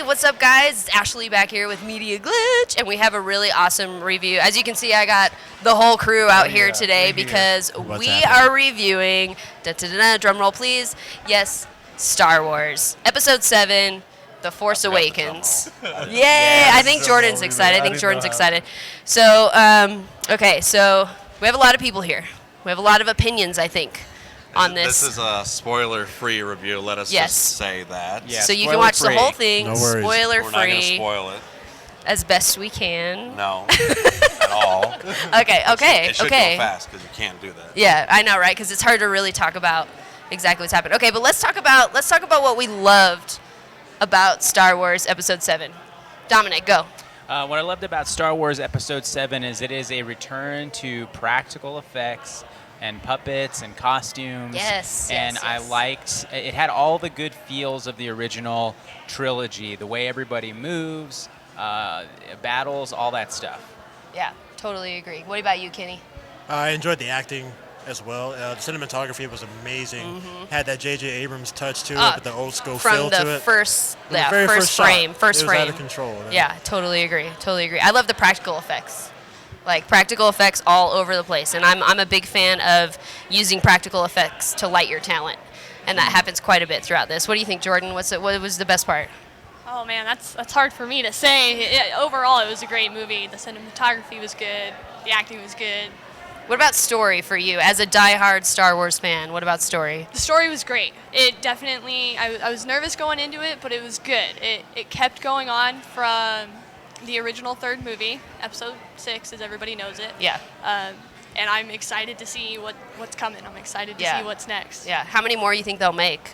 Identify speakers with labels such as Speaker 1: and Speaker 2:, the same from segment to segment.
Speaker 1: What's up, guys? It's Ashley back here with Media Glitch, and we have a really awesome review. As you can see, I got the whole crew out here today because we are reviewing, drum roll please, yes, Star Wars, Episode 7, The Force Awakens. Yay! Yes, I think Jordan's excited. So, okay, so we have a lot of people here. We have a lot of opinions, I think, on this.
Speaker 2: This is a spoiler-free review. Let us just say that.
Speaker 1: Yeah, so you can watch the whole thing, spoiler-free.
Speaker 2: We're not going to spoil it.
Speaker 1: As best we can.
Speaker 2: No, at all.
Speaker 1: Okay.
Speaker 2: It should go fast because you can't do that.
Speaker 1: Yeah, I know, right? Because it's hard to really talk about exactly what's happened. Okay, but let's talk about what we loved about Star Wars Episode 7. Dominic, go.
Speaker 3: What I loved about Star Wars Episode 7 is it is a return to practical effects and puppets and costumes.
Speaker 1: Yes.
Speaker 3: And I liked, it had all the good feels of the original trilogy, the way everybody moves, battles, all that stuff.
Speaker 1: Yeah, totally agree. What about you, Kenny?
Speaker 4: I enjoyed the acting as well. The cinematography was amazing.
Speaker 1: Mm-hmm.
Speaker 4: Had that J.J. Abrams touch to it, with the old school
Speaker 1: from
Speaker 4: feel
Speaker 1: the
Speaker 4: to it.
Speaker 1: First
Speaker 4: frame.
Speaker 1: First
Speaker 4: it was
Speaker 1: frame.
Speaker 4: out of control.
Speaker 1: Yeah, totally agree. I love the practical effects. Like practical effects all over the place, and I'm a big fan of using practical effects to light your talent, and that happens quite a bit throughout this. What do you think, Jordan? What was the best part?
Speaker 5: Oh man, that's hard for me to say. Overall, it was a great movie. The cinematography was good. The acting was good.
Speaker 1: What about story for you, as a diehard Star Wars fan? What about story?
Speaker 5: The story was great. It definitely. I was nervous going into it, but it was good. It kept going on from the original third movie, Episode 6, as everybody knows it.
Speaker 1: Yeah.
Speaker 5: And I'm excited to see what's coming. I'm excited to see what's next.
Speaker 1: Yeah. How many more you think they'll make?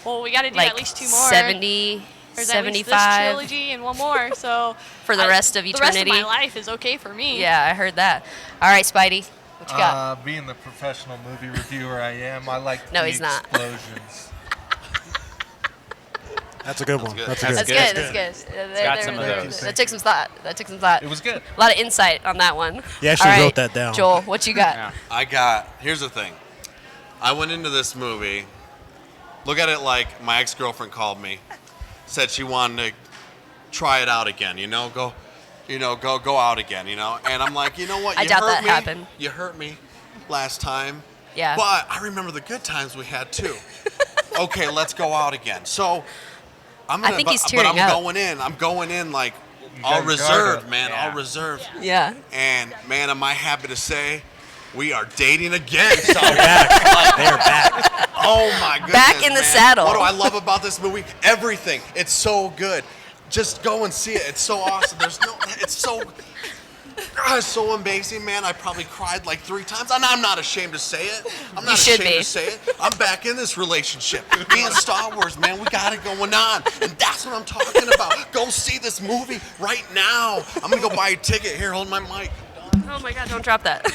Speaker 5: Well, we got to do at least 2 more.
Speaker 1: 70,
Speaker 5: There's
Speaker 1: 75.
Speaker 5: At least this trilogy and 1 more. So
Speaker 1: for the rest of eternity.
Speaker 5: The rest of my life is okay for me.
Speaker 1: Yeah, I heard that. All right, Spidey, what you got?
Speaker 6: Being the professional movie reviewer I am, I like
Speaker 1: no,
Speaker 6: the
Speaker 1: he's not.
Speaker 6: explosions.
Speaker 4: That's a good one.
Speaker 1: That's good.
Speaker 3: Got some of those.
Speaker 1: That took some thought.
Speaker 6: It was good.
Speaker 1: A lot of insight on that one.
Speaker 4: You actually wrote that down.
Speaker 1: Joel, what you got?
Speaker 2: Here's the thing. I went into this movie, look at it like my ex-girlfriend called me, said she wanted to try it out again, go out again, And I'm like, you know what?
Speaker 1: I doubt that happened.
Speaker 2: You hurt me last time.
Speaker 1: Yeah.
Speaker 2: But I remember the good times we had too. Okay, let's go out again. So
Speaker 1: I think he's tearing up.
Speaker 2: I'm going in like all reserved, man. Yeah. All reserved.
Speaker 1: Yeah.
Speaker 2: And man, am I happy to say we are dating again. So
Speaker 4: they're back.
Speaker 2: Oh my goodness.
Speaker 1: Back in the saddle.
Speaker 2: What do I love about this movie? Everything. It's so good. Just go and see it. It's so awesome. It's so amazing, man. I probably cried like 3 times. And I'm not ashamed to say it. I'm not ashamed to say it. I'm back in this relationship. Me and Star Wars, man, we got it going on. And that's what I'm talking about. Go see this movie right now. I'm going to go buy a ticket. Here, hold my mic.
Speaker 1: Oh my God, don't drop that.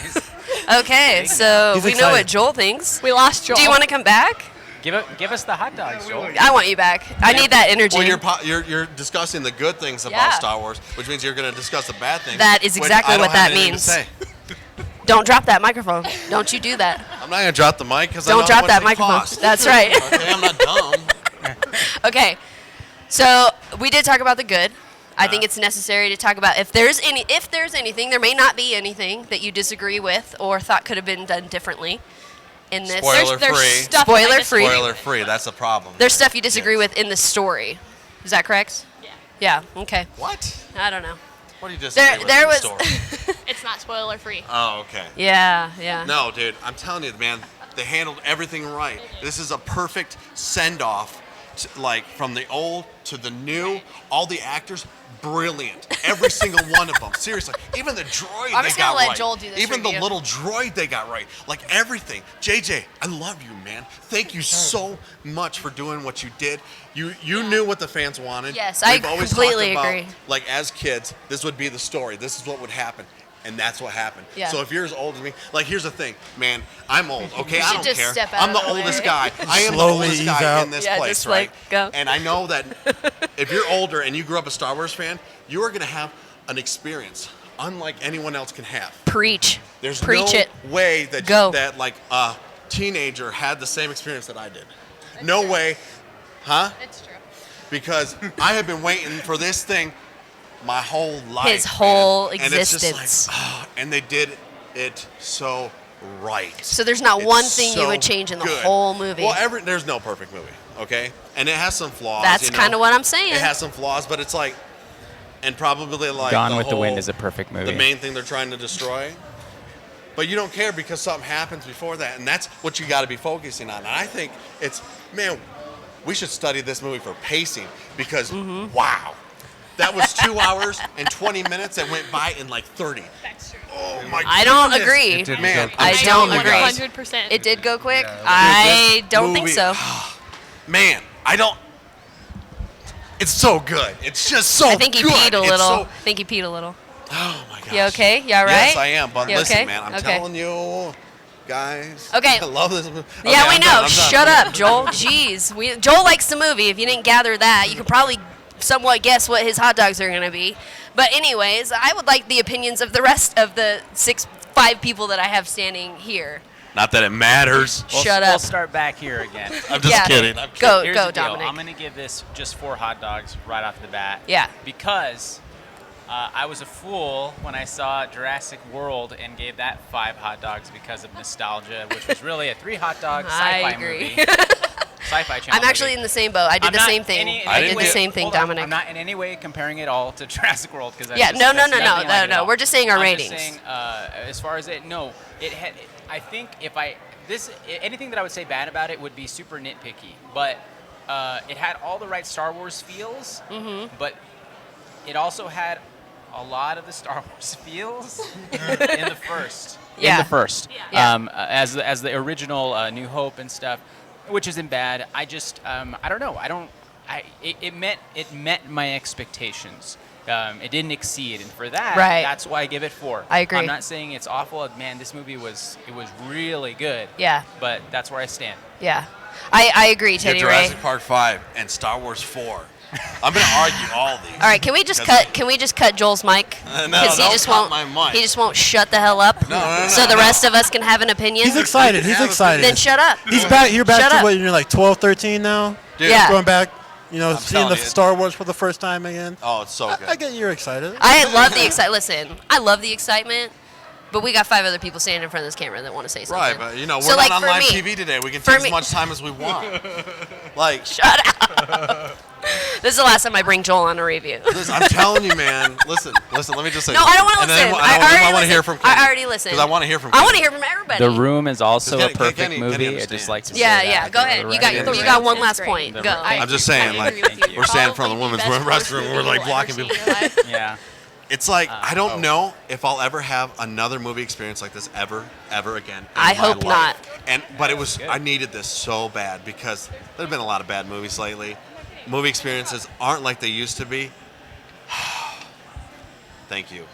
Speaker 1: Okay, so we know what Joel thinks.
Speaker 5: We lost Joel.
Speaker 1: Do you want to come back?
Speaker 3: Give us the hot dogs, Joel.
Speaker 1: I want you back. I need that energy.
Speaker 2: Well, you're discussing the good things about Star Wars, which means you're going to discuss the bad things.
Speaker 1: That is exactly what that means. Don't drop that microphone. Don't you do that.
Speaker 2: I'm not going to drop the mic because
Speaker 1: don't drop that microphone. That's right.
Speaker 2: Okay, I'm not dumb.
Speaker 1: Okay, so we did talk about the good. I think it's necessary to talk about if there's anything, there may not be anything that you disagree with or thought could have been done differently in this.
Speaker 2: Spoiler
Speaker 5: There's
Speaker 2: free.
Speaker 5: stuff that I
Speaker 1: Spoiler
Speaker 5: disagree
Speaker 1: free.
Speaker 2: Spoiler free. That's the problem.
Speaker 1: There's stuff you disagree with in the story. Is that correct?
Speaker 5: Yeah.
Speaker 1: Yeah. Okay.
Speaker 2: What?
Speaker 1: I don't know.
Speaker 2: What do you disagree with
Speaker 1: There
Speaker 2: in the
Speaker 1: was.
Speaker 2: story?
Speaker 5: It's not spoiler free.
Speaker 2: Oh, okay.
Speaker 1: Yeah. Yeah.
Speaker 2: No, dude, I'm telling you, man, they handled everything right. This is a perfect send-off, like from the old to the new. All the actors, brilliant. Every single one of them. Seriously, even the droid
Speaker 1: I'm
Speaker 2: they
Speaker 1: just gonna
Speaker 2: got
Speaker 1: let
Speaker 2: right.
Speaker 1: Joel do this
Speaker 2: Even the
Speaker 1: review.
Speaker 2: little droid they got right. Like everything. JJ, I love you, man. Thank you so much for doing what you did. You knew what the fans wanted.
Speaker 1: Yes, I
Speaker 2: We've always
Speaker 1: completely
Speaker 2: talked about,
Speaker 1: agree.
Speaker 2: like as kids, this would be the story. This is what would happen. And that's what happened.
Speaker 1: Yeah.
Speaker 2: So if you're as old as me, like here's the thing, man, I'm old, okay?
Speaker 1: You
Speaker 2: I
Speaker 1: should
Speaker 2: don't
Speaker 1: just
Speaker 2: care.
Speaker 1: step out
Speaker 2: I'm
Speaker 1: of
Speaker 2: the
Speaker 1: the
Speaker 2: oldest
Speaker 1: way.
Speaker 2: guy. I am
Speaker 4: Slowly
Speaker 2: the oldest
Speaker 4: ease
Speaker 2: guy
Speaker 4: out.
Speaker 2: in this
Speaker 1: Yeah,
Speaker 2: place,
Speaker 1: just,
Speaker 2: right?
Speaker 1: like, go.
Speaker 2: And I know that if you're older and you grew up a Star Wars fan, you are gonna have an experience unlike anyone else can have.
Speaker 1: Preach.
Speaker 2: There's
Speaker 1: Preach
Speaker 2: no
Speaker 1: it.
Speaker 2: way that
Speaker 1: Go.
Speaker 2: that like a teenager had the same experience that I did. No way, huh?
Speaker 5: It's true.
Speaker 2: Because I have been waiting for this thing my whole life.
Speaker 1: His whole
Speaker 2: man. And it's just
Speaker 1: existence.
Speaker 2: like, and they did it so right.
Speaker 1: So there's not
Speaker 2: It's
Speaker 1: one thing you
Speaker 2: so
Speaker 1: would change in the
Speaker 2: good.
Speaker 1: whole movie.
Speaker 2: Well, there's no perfect movie, okay? And it has some flaws.
Speaker 1: That's
Speaker 2: you know?
Speaker 1: kind of what I'm saying.
Speaker 2: It has some flaws, but it's like, and probably like
Speaker 3: Gone with the
Speaker 2: whole-
Speaker 3: Wind is a perfect movie.
Speaker 2: The main thing they're trying to destroy. But you don't care because something happens before that, and that's what you got to be focusing on. And I think it's, man, we should study this movie for pacing because, wow, that was 2 hours and 20 minutes that went by in like 30.
Speaker 5: That's true.
Speaker 2: Oh my!
Speaker 1: I don't
Speaker 2: goodness.
Speaker 1: agree.
Speaker 6: It did
Speaker 2: Man,
Speaker 6: go
Speaker 2: I'm
Speaker 1: I
Speaker 2: telling
Speaker 1: don't
Speaker 2: you guys,
Speaker 1: agree.
Speaker 5: 100%.
Speaker 1: It did go quick.
Speaker 6: Yeah.
Speaker 1: I
Speaker 2: this
Speaker 1: don't think
Speaker 2: movie-
Speaker 1: so.
Speaker 2: Man, I don't. It's so good. It's just so.
Speaker 1: I think he
Speaker 2: good.
Speaker 1: peed a
Speaker 2: It's
Speaker 1: little.
Speaker 2: so-
Speaker 1: I think he peed a little.
Speaker 2: oh my gosh.
Speaker 1: You okay? You all right?
Speaker 2: Yes, I am. But
Speaker 1: You
Speaker 2: listen,
Speaker 1: okay?
Speaker 2: man, I'm
Speaker 1: Okay.
Speaker 2: telling you, guys.
Speaker 1: Okay.
Speaker 2: I love this movie. Okay,
Speaker 1: Yeah, we
Speaker 2: I'm
Speaker 1: know.
Speaker 2: done, I'm done.
Speaker 1: Shut up, Joel. Jeez. Joel likes the movie. If you didn't gather that, you could probably somewhat guess what his hot dogs are going to be. But anyways, I would like the opinions of the rest of the 5 people that I have standing here.
Speaker 2: Not that it matters.
Speaker 1: Shut
Speaker 3: We'll
Speaker 1: up.
Speaker 3: start back here again.
Speaker 2: I'm just
Speaker 1: Yeah.
Speaker 2: kidding.
Speaker 1: Go,
Speaker 3: Here's
Speaker 1: go,
Speaker 3: the deal.
Speaker 1: Dominic.
Speaker 3: I'm going to give this just 4 hot dogs right off the bat.
Speaker 1: Yeah.
Speaker 3: Because I was a fool when I saw Jurassic World and gave that 5 hot dogs because of nostalgia, which was really a 3 hot dog
Speaker 1: I
Speaker 3: sci-fi
Speaker 1: agree.
Speaker 3: movie. Sci-fi channel.
Speaker 1: I'm actually
Speaker 3: movie.
Speaker 1: in the same boat. I did
Speaker 3: I'm
Speaker 1: the
Speaker 3: not
Speaker 1: same thing.
Speaker 3: any- in
Speaker 1: I
Speaker 3: any
Speaker 1: did
Speaker 3: way-
Speaker 1: the same thing,
Speaker 3: hold on,
Speaker 1: Dominic.
Speaker 3: I'm not in any way comparing it all to Jurassic World because
Speaker 1: Yeah, no. We're just saying our
Speaker 3: I'm
Speaker 1: ratings.
Speaker 3: Just saying, as far as it, no, it had. I think if anything that I would say bad about it would be super nitpicky, but it had all the right Star Wars feels, but it also had a lot of the Star Wars feels in the first.
Speaker 1: Yeah.
Speaker 3: In the first.
Speaker 1: Yeah.
Speaker 3: As the original New Hope and stuff, which isn't bad. I just I don't know. It met my expectations. It didn't exceed, and for that,
Speaker 1: Right.
Speaker 3: that's why I give it 4.
Speaker 1: I agree.
Speaker 3: I'm not saying it's awful. Man, this movie was really good.
Speaker 1: Yeah.
Speaker 3: But that's where I stand.
Speaker 1: Yeah. I agree,
Speaker 2: Get
Speaker 1: Teddy Ray.
Speaker 2: Jurassic Park 5 and Star Wars 4. I'm gonna argue all these.
Speaker 1: All right, can we just
Speaker 2: Because-
Speaker 1: cut Joel's mic?
Speaker 2: No,
Speaker 1: 'Cause
Speaker 2: don't cut my mic.
Speaker 1: He just won't shut the hell up.
Speaker 2: No,
Speaker 1: So the rest of us can have an opinion.
Speaker 4: He's excited. He's
Speaker 2: have a-
Speaker 4: excited.
Speaker 1: Then shut up.
Speaker 4: He's back. You're back
Speaker 1: Shut
Speaker 4: to
Speaker 1: up.
Speaker 4: what you're like 12, 13 now.
Speaker 2: Dude,
Speaker 1: Yeah.
Speaker 4: Going back, seeing
Speaker 2: telling
Speaker 4: the
Speaker 2: you.
Speaker 4: Star Wars for the first time again.
Speaker 2: Oh, it's so good.
Speaker 4: I get you're excited.
Speaker 1: I love the excitement. Listen, I love the excitement, but we got 5 other people standing in front of this camera that want to say something.
Speaker 2: Right, but we're
Speaker 1: So,
Speaker 2: not
Speaker 1: like,
Speaker 2: on
Speaker 1: for
Speaker 2: live
Speaker 1: me-
Speaker 2: TV today. We can
Speaker 1: for
Speaker 2: take
Speaker 1: me-
Speaker 2: as much time as we want. Like,
Speaker 1: Shut up. This is the last time I bring Joel on a review.
Speaker 2: listen, I'm telling you, man. Listen. Let me just say.
Speaker 1: No, I don't want to
Speaker 2: and then
Speaker 1: listen.
Speaker 2: I
Speaker 1: already
Speaker 2: want to
Speaker 1: listened.
Speaker 2: hear from.
Speaker 1: I already listened.
Speaker 2: Because I want to hear from.
Speaker 1: I want to
Speaker 2: Kenny.
Speaker 1: hear from everybody.
Speaker 3: The Room is also
Speaker 2: Kenny-
Speaker 3: a perfect
Speaker 2: Kenny
Speaker 3: movie. I
Speaker 2: understands.
Speaker 3: just like to say
Speaker 1: Yeah,
Speaker 3: that.
Speaker 1: yeah. Go ahead. You got
Speaker 2: Right.
Speaker 1: you got one
Speaker 5: It's
Speaker 1: last
Speaker 5: great.
Speaker 1: point.
Speaker 3: The
Speaker 1: Go.
Speaker 3: Room.
Speaker 2: I'm just saying,
Speaker 5: I
Speaker 2: like,
Speaker 5: agree with you.
Speaker 2: we're standing in front
Speaker 5: Probably
Speaker 2: of the
Speaker 5: the
Speaker 2: women's
Speaker 5: best
Speaker 2: restroom.
Speaker 5: horror
Speaker 2: We're like
Speaker 5: movie
Speaker 2: blocking
Speaker 5: you'll
Speaker 2: people.
Speaker 5: ever see in your life.
Speaker 3: Yeah.
Speaker 2: It's like I don't know if I'll ever have another movie experience like this ever again. in
Speaker 1: I
Speaker 2: my
Speaker 1: hope
Speaker 2: life.
Speaker 1: not.
Speaker 2: But it was. I needed this so bad because there've been a lot of bad movies lately. Movie experiences aren't like they used to be. Thank you.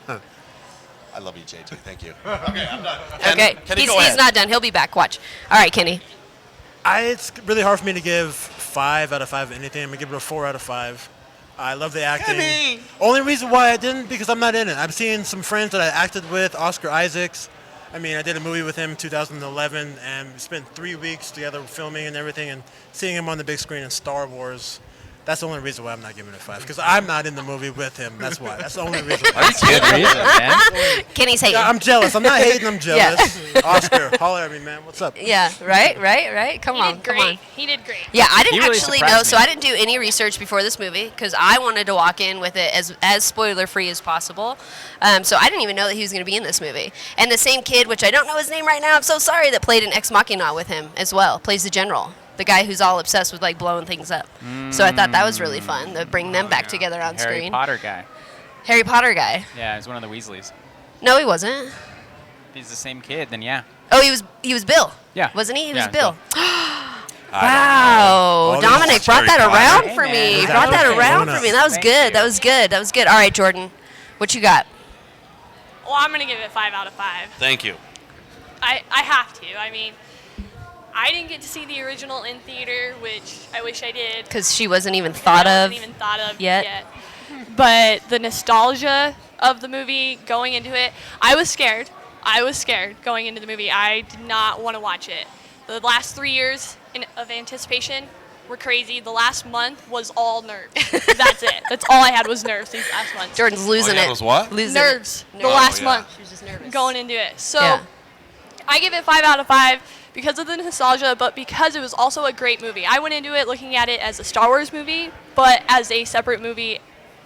Speaker 2: I love you, JJ. Thank you. Okay, I'm done.
Speaker 1: Okay.
Speaker 2: Kenny,
Speaker 1: He's
Speaker 2: go ahead.
Speaker 1: not done. He'll be back. Watch. All right, Kenny.
Speaker 4: It's really hard for me to give 5 out of 5 anything. I'm gonna give it a 4 out of 5. I love the acting.
Speaker 2: Kenny!
Speaker 4: Only reason why I didn't because I'm not in it. I've seen some friends that I acted with, Oscar Isaacs. I mean, I did a movie with him in 2011, and we spent 3 weeks together filming and everything, and seeing him on the big screen in Star Wars. That's the only reason why I'm not giving it a 5. Because I'm not in the movie with him. That's why. That's the only reason.
Speaker 3: Are you kidding? Man?
Speaker 1: Kenny's hating.
Speaker 4: Yeah, I'm jealous. I'm not hating. I'm jealous. Oscar, holler at me, man. What's up?
Speaker 1: Yeah, right. Come
Speaker 5: He
Speaker 1: on,
Speaker 5: did
Speaker 1: come
Speaker 5: great.
Speaker 1: on.
Speaker 5: He did great.
Speaker 1: Yeah, I didn't
Speaker 3: He really
Speaker 1: actually
Speaker 3: surprised
Speaker 1: know,
Speaker 3: me.
Speaker 1: so I didn't do any research before this movie because I wanted to walk in with it as spoiler free as possible. So I didn't even know that he was going to be in this movie. And the same kid, which I don't know his name right now, I'm so sorry, that played an Ex Machina with him as well, plays the general, the guy who's all obsessed with like blowing things up. So I thought that was really fun to bring them back together on
Speaker 3: Harry
Speaker 1: screen.
Speaker 3: Potter guy.
Speaker 1: Harry Potter guy.
Speaker 3: Yeah, he's one of the Weasleys.
Speaker 1: No, he wasn't.
Speaker 3: If he's the same kid, then yeah.
Speaker 1: Oh, he was Bill.
Speaker 3: Yeah.
Speaker 1: Wasn't he? He
Speaker 3: Yeah,
Speaker 1: was Bill.
Speaker 2: I
Speaker 1: Wow,
Speaker 2: Oh,
Speaker 1: Dominic
Speaker 2: this is
Speaker 1: brought that
Speaker 2: Harry
Speaker 1: around
Speaker 3: Potter.
Speaker 1: for
Speaker 3: Hey,
Speaker 1: me.
Speaker 3: man.
Speaker 1: Brought that
Speaker 3: Okay.
Speaker 1: around
Speaker 4: Bonus.
Speaker 1: for me. That was
Speaker 3: Thank
Speaker 1: good.
Speaker 3: you.
Speaker 1: That was good. That was good. All right, Jordan, what you got?
Speaker 5: Well, I'm gonna give it 5 out of 5.
Speaker 2: Thank you.
Speaker 5: I have to. I mean, I didn't get to see the original in theater, which I wish I did.
Speaker 1: Because she wasn't even thought of.
Speaker 5: Wasn't even thought of
Speaker 1: yet.
Speaker 5: But the nostalgia of the movie going into it, I was scared. I was scared going into the movie. I did not want to watch it. The last 3 years of anticipation were crazy. The last month was all nerves. That's it. That's all I had was nerves these last months.
Speaker 1: Jordan's losing
Speaker 2: yeah,
Speaker 1: it.
Speaker 2: it was what?
Speaker 1: Losing
Speaker 5: Nerves.
Speaker 1: It.
Speaker 5: The last
Speaker 2: yeah.
Speaker 5: month
Speaker 1: She was just nervous.
Speaker 5: going into it. So
Speaker 1: Yeah.
Speaker 5: I give it 5 out of 5 because of the nostalgia, but because it was also a great movie. I went into it looking at it as a Star Wars movie, but as a separate movie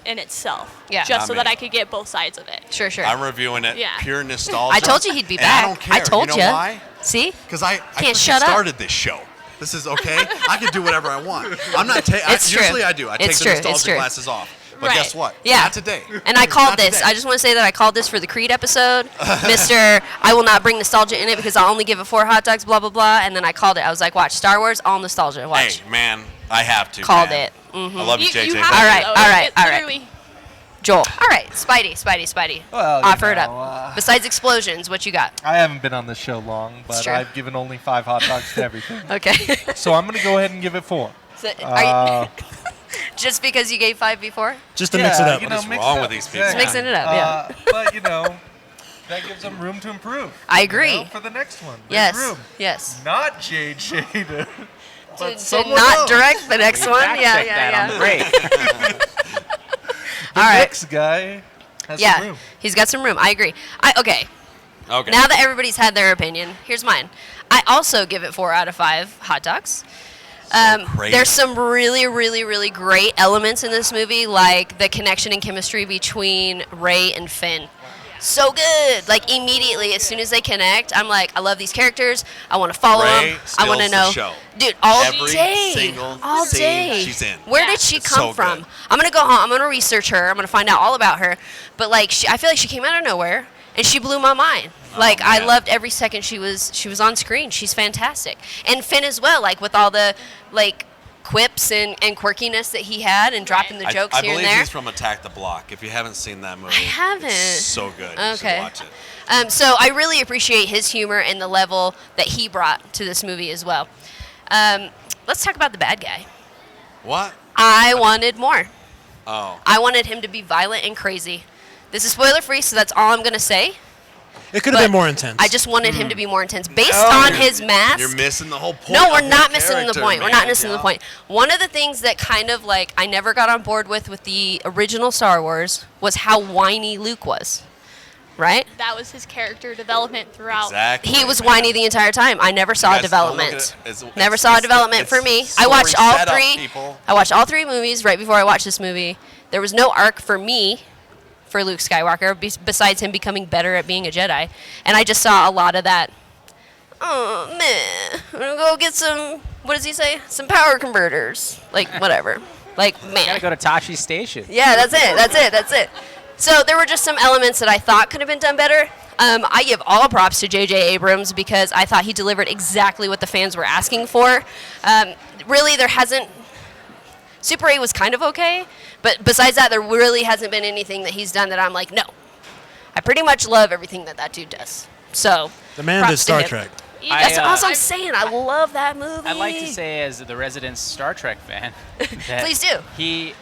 Speaker 5: in itself.
Speaker 1: Yeah.
Speaker 5: Just
Speaker 2: I
Speaker 5: so
Speaker 2: mean-
Speaker 5: that I could get both sides of it.
Speaker 1: Sure.
Speaker 2: I'm reviewing it
Speaker 5: Yeah.
Speaker 2: pure nostalgia.
Speaker 1: I told you he'd be
Speaker 2: and
Speaker 1: back.
Speaker 2: I don't care.
Speaker 1: told
Speaker 2: you
Speaker 1: you.
Speaker 2: know why?
Speaker 1: See?
Speaker 2: Because I
Speaker 1: Can't
Speaker 2: freaking
Speaker 1: shut up.
Speaker 2: started this show. This is okay. I can do whatever I want. I'm not taking.
Speaker 1: It's true.
Speaker 2: Usually I do. I take
Speaker 1: It's
Speaker 2: the
Speaker 1: true. It's
Speaker 2: nostalgia
Speaker 1: true.
Speaker 2: glasses off. But
Speaker 5: Right.
Speaker 2: guess what?
Speaker 1: Yeah.
Speaker 2: Not today.
Speaker 1: And I called
Speaker 2: Not
Speaker 1: this.
Speaker 2: today.
Speaker 1: I just want to say that I called this for the Creed episode. Mr. I will not bring nostalgia in it because I'll only give it 4 hot dogs, blah, blah, blah. And then I called it. I was like, watch, Star Wars, all nostalgia. Watch.
Speaker 2: Hey, man, I have to.
Speaker 1: Called
Speaker 2: man.
Speaker 1: it. Mm-hmm.
Speaker 2: I love you,
Speaker 5: You
Speaker 2: JJ.
Speaker 5: have
Speaker 2: Thank
Speaker 1: All
Speaker 2: you.
Speaker 1: right,
Speaker 5: to, though.
Speaker 1: all right,
Speaker 5: It
Speaker 1: all right.
Speaker 5: literally-
Speaker 1: Joel. All right. Spidey.
Speaker 6: Well, you
Speaker 1: Offer it
Speaker 6: know,
Speaker 1: up. Besides explosions, what you got?
Speaker 6: I haven't been on the show long,
Speaker 1: It's
Speaker 6: but
Speaker 1: true.
Speaker 6: I've given only 5 hot dogs to everything.
Speaker 1: Okay.
Speaker 6: So I'm going to go ahead and give it 4.
Speaker 1: So, are you,
Speaker 6: Uh,
Speaker 1: just because you gave 5 before?
Speaker 4: Just to mix it up.
Speaker 6: You
Speaker 2: What
Speaker 6: know,
Speaker 2: is
Speaker 6: mix
Speaker 2: wrong
Speaker 6: it
Speaker 2: with
Speaker 6: up.
Speaker 2: these people?
Speaker 6: Exactly.
Speaker 1: Mixing it up, yeah.
Speaker 6: But, you know, that gives them room to improve.
Speaker 1: I
Speaker 6: you
Speaker 1: agree.
Speaker 6: know, for the next one. There's
Speaker 1: Yes.
Speaker 6: room.
Speaker 1: Yes.
Speaker 6: Not JJ to
Speaker 1: To
Speaker 6: someone
Speaker 1: not
Speaker 6: else.
Speaker 1: direct the next one?
Speaker 3: Fact
Speaker 1: Yeah,
Speaker 3: check that on the
Speaker 1: yeah.
Speaker 3: break.
Speaker 6: The
Speaker 1: All right.
Speaker 6: next guy has some
Speaker 1: Yeah.
Speaker 6: room.
Speaker 1: He's got some room. I agree. Okay.
Speaker 2: Okay.
Speaker 1: Now that everybody's had their opinion, here's mine. I also give it 4 out of 5 hot dogs.
Speaker 2: crazy.
Speaker 1: There's some really, really, really great elements in this movie, like the connection and chemistry between Rey and Finn. So good. Like immediately, as soon as they connect, I'm like, I love these characters. I want to follow
Speaker 2: Ray
Speaker 1: them. I want to
Speaker 2: steals the
Speaker 1: know,
Speaker 2: show.
Speaker 1: dude, all
Speaker 2: Every
Speaker 1: day,
Speaker 2: single
Speaker 1: all
Speaker 2: scene
Speaker 1: day.
Speaker 2: she's in.
Speaker 1: Where
Speaker 5: Yeah.
Speaker 1: did she
Speaker 2: It's
Speaker 1: come
Speaker 2: so
Speaker 1: from?
Speaker 2: good.
Speaker 1: I'm gonna go home. I'm gonna research her. I'm gonna find out all about her. But like, I feel like she came out of nowhere and she blew my mind. Like I
Speaker 2: man.
Speaker 1: loved every second she was on screen. She's fantastic, and Finn as well. Like with all the like quips and quirkiness that he had and dropping the jokes
Speaker 2: I
Speaker 1: here and
Speaker 2: believe
Speaker 1: there.
Speaker 2: he's from Attack the Block. If you haven't seen that movie,
Speaker 1: I haven't.
Speaker 2: It's so good. You
Speaker 1: Okay.
Speaker 2: should watch it.
Speaker 1: So I really appreciate his humor and the level that he brought to this movie as well. Let's talk about the bad guy.
Speaker 2: What?
Speaker 1: I wanted more.
Speaker 2: Oh.
Speaker 1: I wanted him to be violent and crazy. This is spoiler free, so that's all I'm going to say.
Speaker 4: It could have
Speaker 1: But
Speaker 4: been more intense.
Speaker 1: I just wanted him to be more intense. Based on his mask.
Speaker 2: You're missing the whole point.
Speaker 1: No, we're
Speaker 2: of
Speaker 1: not
Speaker 2: his
Speaker 1: missing the
Speaker 2: character,
Speaker 1: point. We're
Speaker 2: man.
Speaker 1: not missing the point. One of the things that kind of like I never got on board with the original Star Wars was how whiny Luke was. Right?
Speaker 5: That was his character development throughout.
Speaker 2: Exactly.
Speaker 1: He was
Speaker 2: man.
Speaker 1: whiny the entire time. I never saw a
Speaker 2: guys don't look at
Speaker 1: development.
Speaker 2: it. It's-
Speaker 1: Never
Speaker 2: it's-
Speaker 1: saw a
Speaker 2: it's-
Speaker 1: development
Speaker 2: it's
Speaker 1: for me. I
Speaker 2: story
Speaker 1: watched all
Speaker 2: setup,
Speaker 1: 3.
Speaker 2: people.
Speaker 1: I watched all 3 movies right before I watched this movie. There was no arc for me for Luke Skywalker besides him becoming better at being a Jedi. And I just saw a lot of that. Oh, man. I'm going to go get some, what does he say? Some power converters. Like, whatever. Like, man.
Speaker 3: Gotta go to Tashi's station.
Speaker 1: Yeah, that's it. So there were just some elements that I thought could have been done better. I give all props to J.J. Abrams because I thought he delivered exactly what the fans were asking for. Really, there hasn't... Super 8 was kind of okay, but besides that, there really hasn't been anything that he's done that I'm like, no. I pretty much love everything that dude does. So,
Speaker 4: the man
Speaker 1: props
Speaker 4: did
Speaker 1: to
Speaker 4: Star
Speaker 1: him.
Speaker 4: Trek.
Speaker 1: That's
Speaker 3: I,
Speaker 1: all I'm saying. I love that movie.
Speaker 3: I'd like to say, as the resident Star Trek fan, that
Speaker 1: Please do.
Speaker 3: He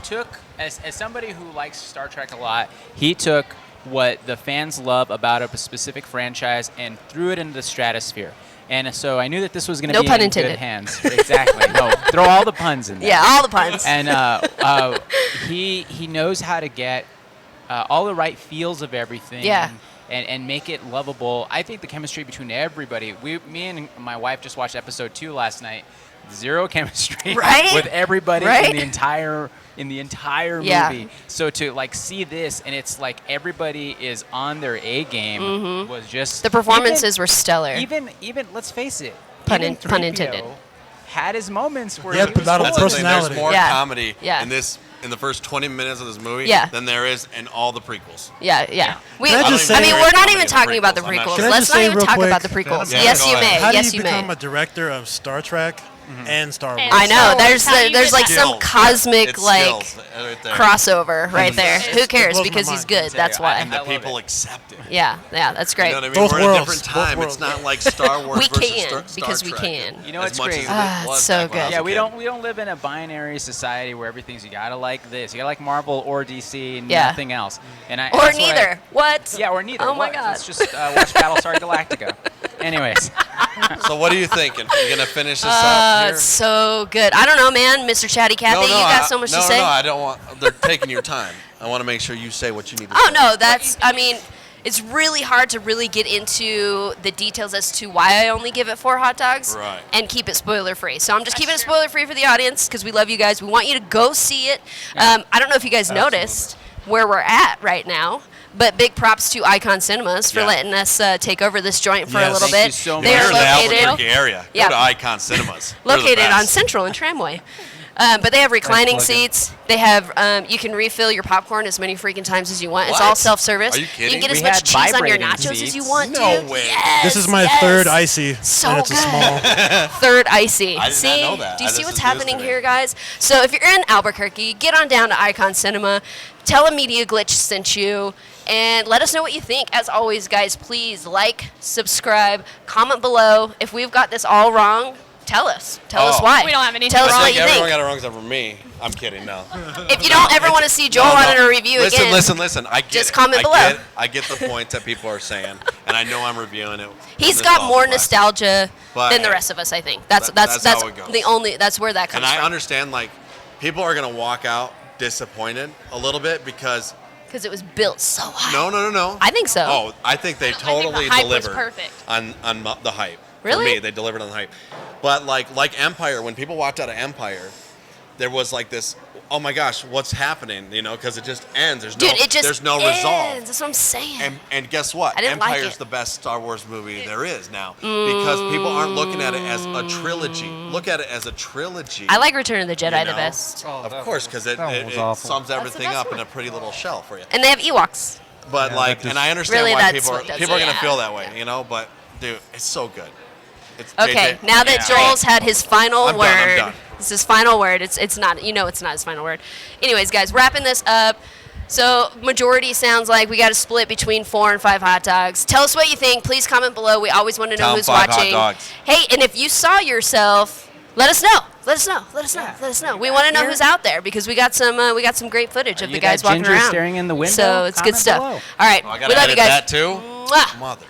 Speaker 3: took, as somebody who likes Star Trek a lot, he took what the fans love about a specific franchise and threw it into the stratosphere. And so I knew that this was going to
Speaker 1: No
Speaker 3: be
Speaker 1: pun
Speaker 3: in
Speaker 1: intended.
Speaker 3: good hands. Exactly. No, throw all the puns in there.
Speaker 1: Yeah, all the puns.
Speaker 3: And he knows how to get all the right feels of everything.
Speaker 1: Yeah.
Speaker 3: And make it lovable. I think the chemistry between everybody. Me and my wife just watched episode 2 last night. Zero chemistry
Speaker 1: Right?
Speaker 3: with everybody
Speaker 1: Right?
Speaker 3: in the entire
Speaker 1: Yeah.
Speaker 3: movie. So to like see this and it's like everybody is on their A game was just
Speaker 1: Mm-hmm. The performances were stellar.
Speaker 3: Even let's face it.
Speaker 1: Pun
Speaker 3: even
Speaker 1: pun
Speaker 3: 3PO
Speaker 1: intended.
Speaker 3: Had his moments where
Speaker 4: Yeah,
Speaker 3: he was
Speaker 4: battle
Speaker 3: cool.
Speaker 2: That's the thing,
Speaker 4: personality.
Speaker 2: There's more
Speaker 1: Yeah.
Speaker 2: comedy
Speaker 1: Yeah.
Speaker 2: in the first 20 minutes of this movie
Speaker 1: Yeah.
Speaker 2: than there is in all the prequels.
Speaker 1: Yeah. We,
Speaker 4: Can I just say-
Speaker 1: mean, we're not even
Speaker 2: How many
Speaker 1: talking about the
Speaker 2: prequels? I'm not
Speaker 1: prequels.
Speaker 2: sure.
Speaker 4: Can I
Speaker 1: Let's
Speaker 4: just
Speaker 1: not
Speaker 4: say
Speaker 1: even
Speaker 4: real
Speaker 1: talk
Speaker 4: quick-
Speaker 1: about the prequels.
Speaker 2: Yeah,
Speaker 1: Yes,
Speaker 2: go
Speaker 1: you
Speaker 2: ahead.
Speaker 1: may.
Speaker 4: How do
Speaker 1: Yes,
Speaker 4: you
Speaker 1: you may.
Speaker 4: become a director of Star Trek and Star Wars?
Speaker 5: And
Speaker 1: I know.
Speaker 5: Star Wars,
Speaker 1: There's
Speaker 5: how do you
Speaker 1: there's
Speaker 5: do
Speaker 1: like
Speaker 5: that?
Speaker 1: some
Speaker 2: Skills.
Speaker 1: cosmic
Speaker 2: It's
Speaker 1: like
Speaker 2: skills right there.
Speaker 1: crossover right there.
Speaker 5: It
Speaker 1: Who cares?
Speaker 4: blows my
Speaker 1: Because he's
Speaker 4: mind.
Speaker 1: good. That's why.
Speaker 2: And the
Speaker 3: love
Speaker 2: people
Speaker 3: it.
Speaker 2: accept it.
Speaker 1: Yeah, that's great.
Speaker 2: You know what I mean?
Speaker 4: Both
Speaker 2: We're in a
Speaker 4: worlds,
Speaker 2: different
Speaker 4: both
Speaker 2: time.
Speaker 4: worlds.
Speaker 2: It's not like Star Wars
Speaker 1: We
Speaker 2: versus
Speaker 1: can,
Speaker 2: Star
Speaker 1: because we
Speaker 2: Trek.
Speaker 1: can.
Speaker 3: You know
Speaker 2: As
Speaker 3: what's
Speaker 2: much
Speaker 3: great?
Speaker 2: as it
Speaker 1: Ah,
Speaker 2: was
Speaker 1: it's so
Speaker 2: back when I
Speaker 1: good.
Speaker 2: was
Speaker 3: Yeah,
Speaker 2: a
Speaker 3: we
Speaker 2: kid.
Speaker 3: don't live in a binary society where everything's you gotta like this, you gotta like Marvel or DC and
Speaker 1: Yeah.
Speaker 3: nothing else. And
Speaker 1: Or
Speaker 3: that's what
Speaker 1: neither. What?
Speaker 3: Yeah, or neither.
Speaker 1: Oh my
Speaker 3: What?
Speaker 1: God.
Speaker 3: Let's just watch Battlestar Galactica. Anyways,
Speaker 2: So what are you thinking? You gonna finish this up here?
Speaker 1: It's so good. I don't know, man. Mr. Chatty Cathy, you got so much to say.
Speaker 2: No, I don't want. They're taking your time. I want to make sure you say what you need to
Speaker 1: Oh
Speaker 2: say.
Speaker 1: no, I mean, it's really hard to really get into the details as to why I only give it 4 hot dogs
Speaker 2: Right.
Speaker 1: and keep it spoiler free. So I'm just keeping it spoiler free for the audience because we love you guys. We want you to go see it. I don't know if you guys noticed where we're at right now. But big props to Icon Cinemas for
Speaker 2: Yeah.
Speaker 1: letting us take over this joint for a
Speaker 4: Yes.
Speaker 1: little
Speaker 3: Thank
Speaker 1: bit.
Speaker 3: you so
Speaker 1: They
Speaker 3: much.
Speaker 1: are
Speaker 2: You're in the
Speaker 1: located
Speaker 2: Albuquerque area.
Speaker 1: Yeah.
Speaker 2: Go to Icon Cinemas. They're the
Speaker 1: located on
Speaker 2: best.
Speaker 1: Central and Tramway. But they have reclining
Speaker 6: plug-in.
Speaker 1: seats. They have you can refill your popcorn as many freaking times as you want. It's all
Speaker 2: What?
Speaker 1: self-service.
Speaker 2: Are you
Speaker 1: You
Speaker 2: kidding?
Speaker 1: can get as
Speaker 3: We
Speaker 1: much
Speaker 3: had
Speaker 1: cheese on your
Speaker 3: vibrating
Speaker 1: nachos as you
Speaker 3: seats.
Speaker 1: want,
Speaker 2: No
Speaker 1: dude.
Speaker 2: way.
Speaker 1: Yes,
Speaker 4: This is my
Speaker 1: yes.
Speaker 4: third icy,
Speaker 1: So
Speaker 4: and it's a
Speaker 1: good.
Speaker 4: small.
Speaker 1: Third icy.
Speaker 2: I did not
Speaker 1: See?
Speaker 2: know that.
Speaker 1: Do you
Speaker 2: This
Speaker 1: see
Speaker 2: is
Speaker 1: what's
Speaker 2: news
Speaker 1: happening
Speaker 2: to me.
Speaker 1: here, guys? So if you're in Albuquerque, get on down to Icon Cinema. Tell a Media Glitch sent you. And let us know what you think. As always, guys, please like, subscribe, comment below. If we've got this all wrong, tell us. Tell us
Speaker 2: Oh.
Speaker 1: why.
Speaker 5: We don't have anything
Speaker 1: Tell us
Speaker 5: wrong.
Speaker 1: what
Speaker 2: I
Speaker 1: you
Speaker 2: think everyone
Speaker 1: think.
Speaker 2: got it wrong except for me. I'm kidding. No.
Speaker 1: If you don't ever want to see Joel
Speaker 2: No,
Speaker 1: on
Speaker 2: no.
Speaker 1: a review again,
Speaker 2: Listen. I get
Speaker 1: just
Speaker 2: it.
Speaker 1: comment below.
Speaker 2: I get the points that people are saying, and I know I'm reviewing it.
Speaker 1: he's
Speaker 2: from
Speaker 1: got more
Speaker 2: nostalgia class.
Speaker 1: nostalgia
Speaker 2: But
Speaker 1: than the
Speaker 2: hey,
Speaker 1: rest of us. I think that's
Speaker 2: that's how it goes.
Speaker 1: the only that's where that comes
Speaker 2: And I
Speaker 1: from.
Speaker 2: understand, like, people are gonna walk out disappointed a little bit because
Speaker 1: Because it was built so high.
Speaker 2: no.
Speaker 1: I think so.
Speaker 2: Oh, I think they totally
Speaker 5: the hype was
Speaker 2: delivered
Speaker 5: perfect.
Speaker 2: on the hype.
Speaker 1: Really?
Speaker 2: For me, they delivered on the hype. But like Empire, when people walked out of Empire, there was like this, oh my gosh, what's happening? You know, because it just ends. There's
Speaker 1: Dude, it just
Speaker 2: there's no
Speaker 1: ends.
Speaker 2: resolve.
Speaker 1: That's what I'm saying.
Speaker 2: And guess what?
Speaker 1: I didn't like
Speaker 2: Empire's
Speaker 1: it.
Speaker 2: the best Star Wars movie there is now because people aren't looking at it as a trilogy. Look at it as a trilogy.
Speaker 1: I like Return of the Jedi
Speaker 2: You
Speaker 1: the
Speaker 2: know?
Speaker 1: best.
Speaker 2: Of course, because it,
Speaker 6: That one
Speaker 2: it,
Speaker 6: was
Speaker 2: it
Speaker 6: awful.
Speaker 2: sums
Speaker 1: the
Speaker 2: everything
Speaker 1: best
Speaker 2: up in
Speaker 1: one.
Speaker 2: a pretty little shell for you.
Speaker 1: And they have Ewoks.
Speaker 2: But
Speaker 6: Yeah,
Speaker 2: like,
Speaker 6: that just-
Speaker 2: and I understand
Speaker 1: Really,
Speaker 2: why
Speaker 1: that's
Speaker 2: people are
Speaker 1: what does
Speaker 2: people are
Speaker 1: it.
Speaker 2: gonna
Speaker 1: Yeah.
Speaker 2: feel that way, you know. But dude, it's so good. It's
Speaker 1: Okay,
Speaker 2: JJ
Speaker 1: now that
Speaker 2: Yeah.
Speaker 1: Joel's had his final
Speaker 2: I'm
Speaker 1: word,
Speaker 2: done, I'm done.
Speaker 1: it's his final word. It's not, it's not his final word. Anyways, guys, wrapping this up. So majority sounds like we got to split between 4 and 5 hot dogs. Tell us what you think. Please comment below. We always want to know
Speaker 2: Tell 'em
Speaker 1: who's
Speaker 2: 5 hot
Speaker 1: watching.
Speaker 2: dogs.
Speaker 1: Hey, and if you saw yourself, let us know. Let us know. Let us know. Let us know. We want to know who's out there because we got some great footage of
Speaker 3: you
Speaker 1: the guys
Speaker 3: that
Speaker 1: walking
Speaker 3: ginger
Speaker 1: around.
Speaker 3: staring in the window?
Speaker 1: So it's good
Speaker 3: Comment
Speaker 1: stuff.
Speaker 3: below.
Speaker 1: All right,
Speaker 2: Oh, I
Speaker 1: we
Speaker 2: gotta
Speaker 1: love you
Speaker 2: edit
Speaker 1: guys.
Speaker 2: that too.
Speaker 1: Mwah.
Speaker 2: Mother.